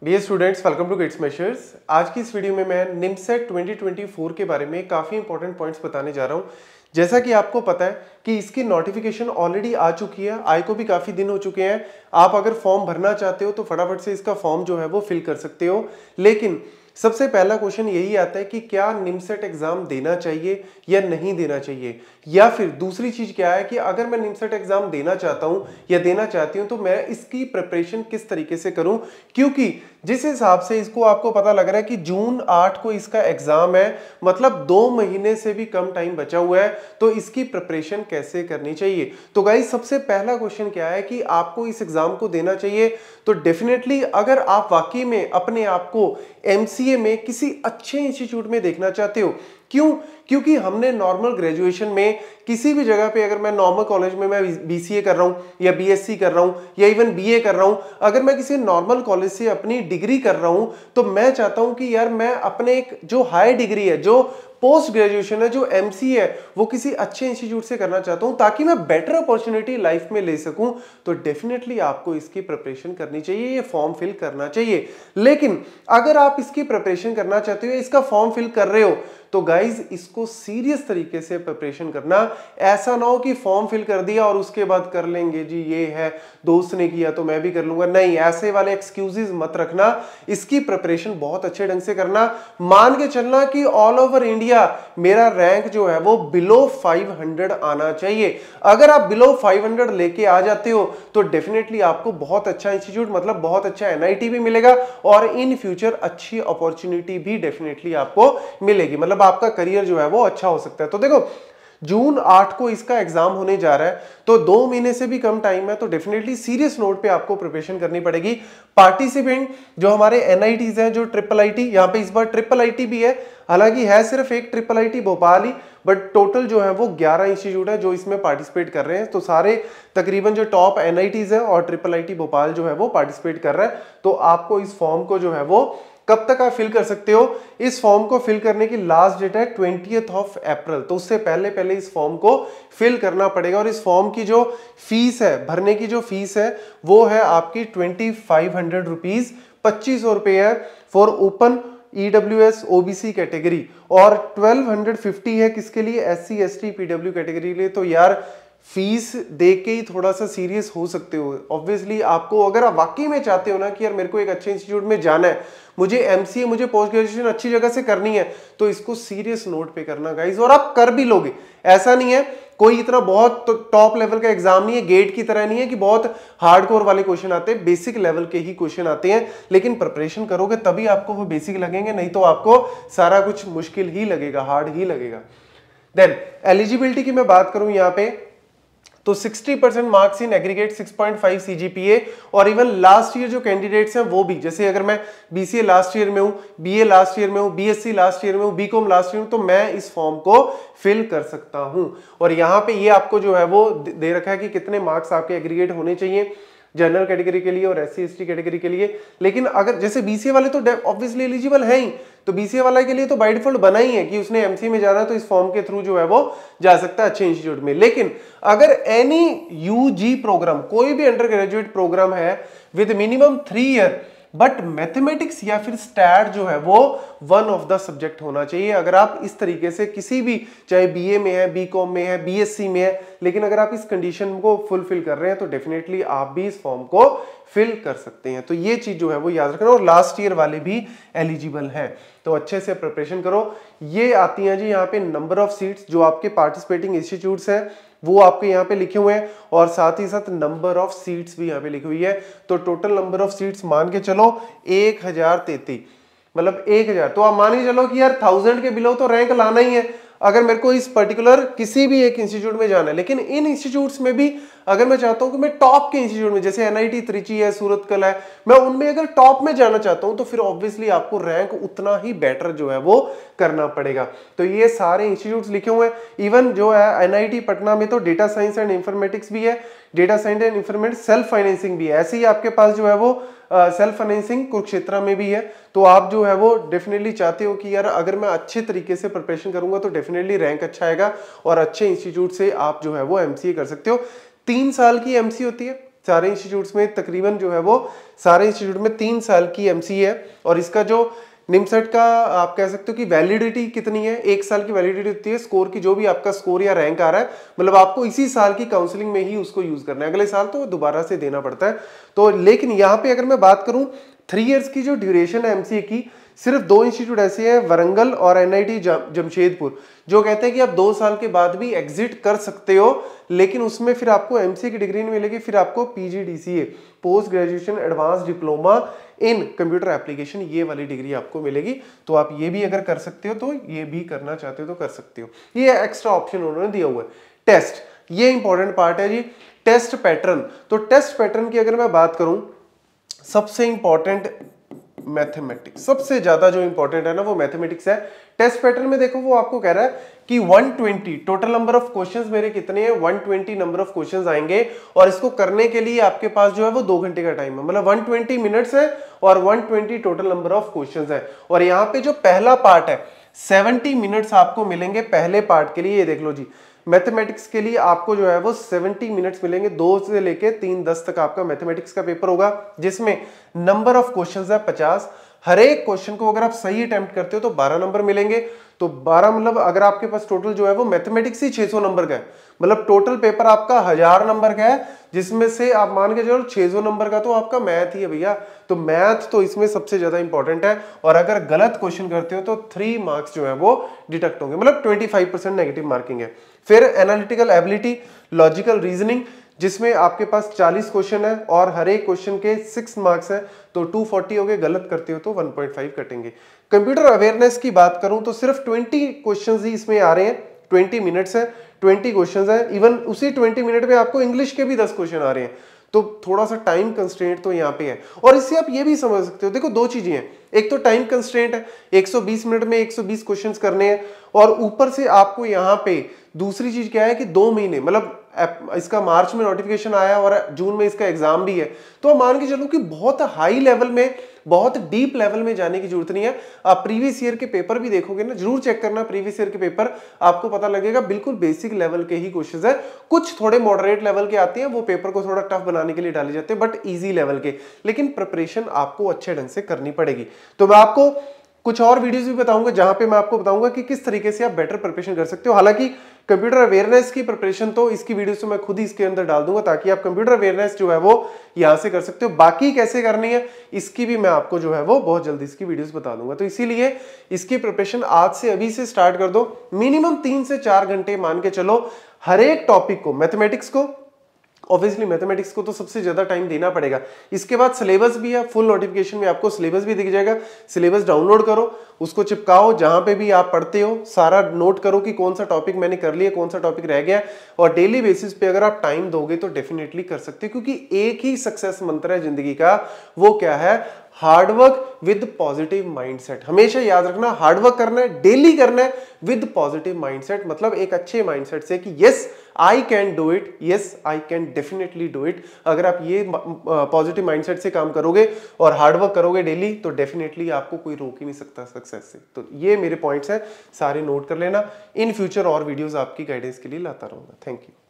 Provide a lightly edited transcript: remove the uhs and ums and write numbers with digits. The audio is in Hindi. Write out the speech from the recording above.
Dear students, welcome to kids measures. आज की इस वीडियो में मैं निमसेट 2024 के बारे में काफ़ी इंपॉर्टेंट पॉइंट्स बताने जा रहा हूं। जैसा कि आपको पता है कि इसकी नोटिफिकेशन ऑलरेडी आ चुकी है, आए को भी काफ़ी दिन हो चुके हैं। आप अगर फॉर्म भरना चाहते हो तो फटाफट से इसका फॉर्म जो है वो फिल कर सकते हो। लेकिन सबसे पहला क्वेश्चन यही आता है कि क्या निमसेट एग्जाम देना चाहिए या नहीं देना चाहिए, या फिर दूसरी चीज क्या है कि अगर मैं निमसेट एग्जाम देना चाहता हूं या देना चाहती हूं तो मैं इसकी प्रिपरेशन किस तरीके से करूं। क्योंकि जिस हिसाब से इसको आपको पता लग रहा है कि जून 8 को इसका एग्जाम है, मतलब 2 महीने से भी कम टाइम बचा हुआ है, तो इसकी प्रिपरेशन कैसे करनी चाहिए। तो गाइस, सबसे पहला क्वेश्चन क्या है कि आपको इस एग्जाम को देना चाहिए तो डेफिनेटली अगर आप वाकई में अपने आप को एमसीए में किसी अच्छे इंस्टीट्यूट में देखना चाहते हो। क्यों? क्योंकि हमने नॉर्मल ग्रेजुएशन में किसी भी जगह पे, अगर मैं नॉर्मल कॉलेज में मैं बीसीए कर रहा हूं या बीएससी कर रहा हूं या इवन बीए कर रहा हूं, अगर मैं किसी नॉर्मल कॉलेज से अपनी डिग्री कर रहा हूं तो मैं चाहता हूं कि यार मैं अपने एक जो हाई डिग्री है, जो पोस्ट ग्रेजुएशन है, जो एमसीए है, वो किसी अच्छे इंस्टीट्यूट से करना चाहता हूं ताकि मैं बेटर अपॉर्चुनिटी लाइफ में ले सकूं। तो डेफिनेटली आपको इसकी प्रिपरेशन करनी चाहिए, ये फॉर्म फिल करना चाहिए। लेकिन अगर आप इसकी प्रिपरेशन करना चाहते हो, इसका फॉर्म फिल कर रहे हो, तो गाइज इसको सीरियस तरीके से प्रिपरेशन करना। ऐसा ना हो कि फॉर्म फिल कर दिया और उसके बाद कर लेंगे जी, ये है, दोस्त ने किया तो मैं भी कर लूंगा। नहीं, ऐसे वाले एक्सक्यूजेस मत रखना। इसकी प्रिपरेशन बहुत अच्छे ढंग से करना। मान के चलना कि ऑल ओवर इंडिया मेरा रैंक जो है वो बिलो 500 आना चाहिए। अगर आप बिलो 500 लेके आ जाते हो तो डेफिनेटली आपको बहुत अच्छा इंस्टीट्यूट, मतलब बहुत अच्छा एनआईटी भी मिलेगा और इन फ्यूचर अच्छी अपॉर्चुनिटी भी डेफिनेटली आपको मिलेगी। मतलब आपका करियर जो है वो अच्छा हो सकता है। तो देखो, जून 8 को इसका एग्जाम होने जा रहा है, तो 2 महीने से भी कम टाइम है, तो डेफिनेटली सीरियस नोट पे आपको प्रिपरेशन करनी पड़ेगी। पार्टिसिपेंट जो हमारे एनआईटीज हैं, जो ट्रिपल आईटी, यहां पे इस बार ट्रिपल आईटी भी है, हालांकि है सिर्फ एक triple IT Bhopal he, but total जो है वो 11 इंस्टीट्यूट है जो इसमें पार्टिसिपेट कर रहे हैं। तो सारे तकरीबन जो टॉप एनआईटीज है और ट्रिपल आईटी भोपाल जो है वो पार्टिसिपेट कर रहा है। तो आपको इस फॉर्म को जो है वो कब तक आप फिल कर सकते हो? इस फॉर्म को फिल करने की लास्ट डेट है 20th ऑफ अप्रैल, तो उससे पहले पहले इस फॉर्म को फिल करना पड़ेगा। और इस फॉर्म की जो फीस है, भरने की जो फीस है, वो है आपकी 2500 रुपीज, 2500 रुपए है for open EWS OBC category, और 1250 है किसके लिए? एससी एसटी पीडब्ल्यू कैटेगरी के लिए। तो यार फीस देख के ही थोड़ा सा सीरियस हो सकते हो। ऑब्वियसली आपको, अगर आप वाकई में चाहते हो ना कि यार मेरे को एक अच्छे इंस्टीट्यूट में जाना है, मुझे एमसीए, मुझे पोस्ट ग्रेजुएशन अच्छी जगह से करनी है, तो इसको सीरियस नोट पे करना गाइस, और आप कर भी लोगे। ऐसा नहीं है, कोई इतना बहुत टॉप लेवल का एग्जाम नहीं है, गेट की तरह नहीं है कि बहुत हार्डकोर वाले क्वेश्चन आते हैं, बेसिक लेवल के ही क्वेश्चन आते हैं। लेकिन प्रिपरेशन करोगे तभी आपको वो बेसिक लगेंगे, नहीं तो आपको सारा कुछ मुश्किल ही लगेगा, हार्ड ही लगेगा। देन एलिजिबिलिटी की मैं बात करूं यहां पे, तो 60% मार्क्स इन एग्रीगेट, 6.5 सीजीपीए, और इवन लास्ट ईयर जो कैंडिडेट्स हैं वो भी, जैसे अगर मैं बीसीए लास्ट ईयर में हूं, बीए लास्ट ईयर में हूं, बीएससी लास्ट ईयर में हूं, बीकॉम लास्ट ईयर में, तो मैं इस फॉर्म को फिल कर सकता हूं। और यहां पे ये आपको जो है वो दे रखा है कि कितने मार्क्स आपके एग्रीगेट होने चाहिए जनरल कैटेगरी के लिए और एससी एसटी कैटेगरी के लिए। लेकिन अगर जैसे बीसीए वाले तो ऑब्वियसली एलिजिबल है ही, तो बीसीए वाला के लिए तो बाय डिफॉल्ट बना ही है कि उसने एमसीए में जाना है, तो इस फॉर्म के थ्रू जो है वो जा सकता है अच्छे इंस्टीट्यूट में। लेकिन अगर एनी यूजी प्रोग्राम, कोई भी अंडर ग्रेजुएट प्रोग्राम है with minimum 3 year, but mathematics या फिर स्टैट जो है वो वन ऑफ द सब्जेक्ट होना चाहिए। अगर आप इस तरीके से किसी भी, चाहे बीए में है, बीकॉम में है, बीएससी में है, लेकिन अगर आप इस कंडीशन को फुलफिल कर रहे हैं तो डेफिनेटली आप भी इस फॉर्म को फिल कर सकते हैं। तो ये चीज जो है वो याद रखना। और लास्ट ईयर वाले भी एलिजिबल हैं, तो अच्छे से प्रिपरेशन करो। ये आती हैं जी यहाँ पे नंबर ऑफ सीट्स, जो आपके पार्टिसिपेटिंग इंस्टीट्यूट्स हैं वो आपके यहाँ पे लिखे हुए हैं, और साथ ही साथ नंबर ऑफ सीट्स भी यहाँ पे लिखी हुई है। तो टोटल नंबर ऑफ सीट्स मान के चलो 1033, मतलब 1000। तो आप मान के चलो कि यार 1000 के बिलो तो रैंक लाना ही है अगर मेरे को इस पर्टिकुलर किसी भी एक इंस्टीट्यूट में जाना है। लेकिन इन इंस्टीट्यूट्स में भी अगर मैं चाहता हूं कि मैं टॉप के इंस्टीट्यूट में, जैसे एनआईटी त्रिची है, सूरतकल है, मैं उनमें अगर टॉप में जाना चाहता हूं तो फिर ऑब्वियसली आपको रैंक उतना ही बेटर जो है वो करना पड़ेगा। तो ये सारे इंस्टीट्यूट्स लिखे हुए हैं। इवन जो है एनआईटी पटना में तो डेटा साइंस एंड इंफॉर्मेटिक्स भी है, data science and informatics self financing भी है। ऐसे ही आपके पास जो है वो सेल्फ फाइनेंसिंग कुरुक्षेत्र में भी है। तो आप जो है वो डेफिनेटली चाहते हो कि यार अगर मैं अच्छे तरीके से प्रिपरेशन करूंगा तो डेफिनेटली रैंक अच्छा आएगा और अच्छे इंस्टीट्यूट से आप जो है वो एमसीए कर सकते हो। 3 साल की एमसीए होती है, सारे इंस्टीट्यूट्स में तकरीबन जो है वो सारे इंस्टीट्यूट में 3 साल की एमसीए है। और इसका जो निमसेट का आप कह सकते हो कि वैलिडिटी कितनी है, 1 साल की वैलिडिटी होती है स्कोर की। जो भी आपका स्कोर या रैंक आ रहा है मतलब आपको इसी साल की काउंसलिंग में ही उसको यूज करना है, अगले साल तो दोबारा से देना पड़ता है। तो लेकिन यहाँ पे अगर मैं बात करूं 3 इयर्स की जो ड्यूरेशन है एमसीए की, सिर्फ 2 इंस्टीट्यूट ऐसे हैं, वरंगल और एनआईटी जमशेदपुर, जो कहते हैं कि आप 2 साल के बाद भी एग्जिट कर सकते हो, लेकिन उसमें फिर आपको एमसीए की डिग्री नहीं मिलेगी, फिर आपको PGDCA post graduation advance diploma in computer application ये वाली डिग्री आपको मिलेगी। तो आप ये भी अगर कर सकते हो तो ये भी करना चाहते हो तो कर सकते हो। ये एक्स्ट्रा ऑप्शन उन्होंने दिया हुआ है। टेस्ट, ये इंपॉर्टेंट पार्ट है जी। टेस्ट पैटर्न, तो टेस्ट पैटर्न की अगर मैं बात करूं, सबसे इंपॉर्टेंट मैथमेटिक्स, सबसे ज्यादा जो इंपॉर्टेंट है ना वो मैथमेटिक्स है। टेस्ट पैटर्न में देखो वो आपको कह रहा है कि 120 टोटल नंबर ऑफ क्वेश्चंस मेरे कितने हैं, 120 नंबर ऑफ क्वेश्चंस आएंगे और इसको करने के लिए आपके पास जो है वो 2 घंटे का टाइम है, मतलब 120 मिनट्स है और 120 टोटल नंबर ऑफ क्वेश्चंस है। और यहाँ पे जो पहला पार्ट है 70 मिनट्स आपको मिलेंगे पहले पार्ट के लिए। ये देख लो जी, मैथमेटिक्स के लिए आपको जो है वो 70 मिनट्स मिलेंगे, 2 से लेके 3:10 तक आपका मैथमेटिक्स का पेपर होगा, जिसमें नंबर ऑफ क्वेश्चंस है 50। हर एक क्वेश्चन को अगर आप सही अटेम्प्ट करते हो तो 12 नंबर मिलेंगे। तो 12 मतलब अगर आपके पास टोटल जो है वो मैथमेटिक्स ही 600 नंबर का है, मतलब टोटल पेपर आपका 1000 नंबर का है, जिसमें से आप मान के चलो 600 नंबर का तो आपका मैथ ही है भैया। तो मैथ तो इसमें सबसे ज्यादा इंपॉर्टेंट है, और अगर गलत क्वेश्चन करते हो तो 3 मार्क्स जो है वो डिडक्ट होंगे, मतलब 25% नेगेटिव मार्किंग है। फिर एनालिटिकल एबिलिटी, लॉजिकल रीजनिंग, जिसमें आपके पास 40 क्वेश्चन है और हर एक क्वेश्चन के 6 मार्क्स है, तो 240 हो गए, गलत करते हो तो 1.5 कटेंगे। कंप्यूटर अवेयरनेस की बात करूं तो सिर्फ 20 क्वेश्चंस ही इसमें आ रहे हैं, 20 मिनट्स है, 20 क्वेश्चंस है। इवन उसी 20 मिनट में आपको इंग्लिश के भी 10 क्वेश्चन आ रहे हैं, तो थोड़ा सा टाइम कंस्ट्रेंट तो यहाँ पे है। और इससे आप ये भी समझ सकते हो, देखो 2 चीजें हैं, एक तो टाइम कंस्ट्रेंट है, 120 मिनट में 120 क्वेश्चंस करने हैं, और ऊपर से आपको यहाँ पे दूसरी चीज क्या है कि 2 महीने, मतलब इसका मार्च में नोटिफिकेशन आया और जून में इसका एग्जाम भी है, तो मान के चलो कि बहुत हाई लेवल में, बहुत डीप लेवल में जाने की जरूरत नहीं है। आप प्रीवियस ईयर के पेपर भी देखोगे ना, जरूर चेक करना प्रीवियस ईयर के पेपर, आपको पता लगेगा बिल्कुल बेसिक लेवल के ही क्वेश्चंस है। कुछ थोड़े मॉडरेट लेवल के आते हैं, वो पेपर को थोड़ा टफ बनाने के लिए डाले जाते हैं, बट इजी लेवल के, लेकिन प्रिपरेशन आपको अच्छे ढंग से करनी पड़ेगी। तो मैं आपको कुछ और वीडियोस भी बताऊंगा जहां पे मैं आपको बताऊंगा कि किस तरीके से आप बेटर प्रिपरेशन कर सकते हो। हालांकि कंप्यूटर अवेयरनेस की प्रिपरेशन तो इसकी वीडियो से मैं खुद ही इसके अंदर डाल दूंगा, ताकि आप कंप्यूटर अवेयरनेस जो है वो यहां से कर सकते हो। बाकी कैसे करनी है इसकी भी मैं आपको जो है वो बहुत जल्दी इसकी वीडियोस बता दूंगा। तो इसीलिए इसकी प्रिपरेशन आज से अभी से स्टार्ट कर दो। मिनिमम 3 से 4 घंटे मान के चलो हर एक टॉपिक को, मैथमेटिक्स को, ऑब्वियसली मैथमेटिक्स को तो सबसे ज्यादा टाइम देना पड़ेगा। इसके बाद सिलेबस भी है, फुल नोटिफिकेशन में आपको सिलेबस भी दिख जाएगा। सिलेबस डाउनलोड करो, उसको चिपकाओ, जहां पे भी आप पढ़ते हो सारा नोट करो कि कौन सा टॉपिक मैंने कर लिया, कौन सा टॉपिक रह गया, और डेली बेसिस पे अगर आप टाइम दोगे तो डेफिनेटली कर सकते हो। क्योंकि एक ही सक्सेस मंत्र है जिंदगी का, वो क्या है? Hard work with positive mindset. हमेशा याद रखना, हार्डवर्क करना है, डेली करना है विद पॉजिटिव माइंडसेट, मतलब एक अच्छे माइंडसेट से कि yes I can do it, yes I can definitely do it. अगर आप ये पॉजिटिव माइंडसेट से काम करोगे और हार्डवर्क करोगे डेली, तो डेफिनेटली आपको कोई रोक ही नहीं सकता सक्सेस से। तो ये मेरे पॉइंट्स हैं, सारे नोट कर लेना। इन फ्यूचर और वीडियोस आपकी गाइडेंस के लिए लाता रहूंगा। Thank you.